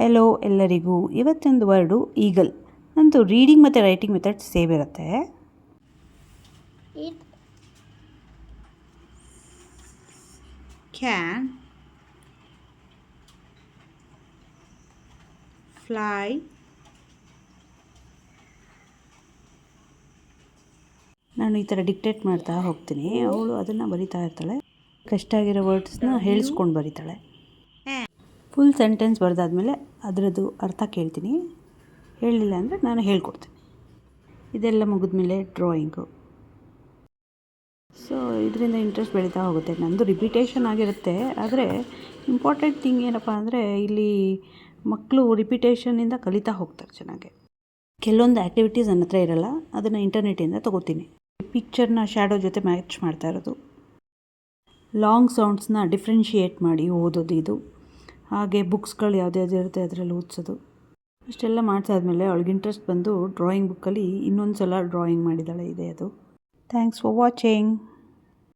Hello ಎಲ್ಲರಿಗೂ. ಇವತ್ತೊಂದು word eagle. ನಂದು ರೀಡಿಂಗ್ ಮತ್ತು ರೈಟಿಂಗ್ ಮೆಥಡ್ ಸೇಮ್ ಇರುತ್ತೆ. ಕ್ಯಾನ್ ಫ್ಲೈ ನಾನು ಈ ಥರ ಡಿಕ್ಟೇಟ್ ಮಾಡ್ತಾ ಹೋಗ್ತೀನಿ, ಅವಳು ಅದನ್ನು ಬರಿತಾ ಇರ್ತಾಳೆ. ಕಷ್ಟ ಆಗಿರೋ ವರ್ಡ್ಸ್ನ ಹೇಳಿಸ್ಕೊಂಡು ಬರೀತಾಳೆ. ಫುಲ್ ಸೆಂಟೆನ್ಸ್ ಬರೆದಾದ್ಮೇಲೆ ಅದರದ್ದು ಅರ್ಥ ಕೇಳ್ತೀನಿ, ಹೇಳಲಿಲ್ಲ ಅಂದರೆ ನಾನು ಹೇಳ್ಕೊಡ್ತೀನಿ. ಇದೆಲ್ಲ ಮುಗಿದ್ಮೇಲೆ ಡ್ರಾಯಿಂಗು. ಸೊ ಇದರಿಂದ ಇಂಟ್ರೆಸ್ಟ್ ಬೆಳೀತಾ ಹೋಗುತ್ತೆ. ನಂದು ರಿಪಿಟೇಷನ್ ಆಗಿರುತ್ತೆ, ಆದರೆ ಇಂಪಾರ್ಟೆಂಟ್ ಥಿಂಗ್ ಏನಪ್ಪ ಅಂದರೆ ಇಲ್ಲಿ ಮಕ್ಕಳು ರಿಪಿಟೇಷನಿಂದ ಕಲಿತಾ ಹೋಗ್ತಾರೆ ಚೆನ್ನಾಗಿ. ಕೆಲವೊಂದು ಆ್ಯಕ್ಟಿವಿಟೀಸ್ ನನ್ನ ಹತ್ರ ಇರೋಲ್ಲ, ಅದನ್ನು ಇಂಟರ್ನೆಟ್ಟಿಂದ ತೊಗೋತೀನಿ. ಪಿಕ್ಚರ್ನ ಶ್ಯಾಡೋ ಜೊತೆ ಮ್ಯಾಚ್ ಮಾಡ್ತಾ ಇರೋದು, ಲಾಂಗ್ ಸೌಂಡ್ಸ್ನ ಡಿಫ್ರೆನ್ಷಿಯೇಟ್ ಮಾಡಿ ಓದೋದು ಇದು, ಹಾಗೆ ಬುಕ್ಸ್ಗಳು ಯಾವುದ್ಯಾವ್ದು ಇರುತ್ತೆ ಅದರಲ್ಲಿ ಓದಿಸೋದು. ಅಷ್ಟೆಲ್ಲ ಮಾಡಿಸಾದ್ಮೇಲೆ ಅವಳಿಗೆ ಇಂಟ್ರೆಸ್ಟ್ ಬಂದು ಡ್ರಾಯಿಂಗ್ ಬುಕ್ಕಲ್ಲಿ ಇನ್ನೊಂದು ಸಲ ಡ್ರಾಯಿಂಗ್ ಮಾಡಿದ್ದಾಳೆ. ಇದೆ ಅದು. Thanks for watching.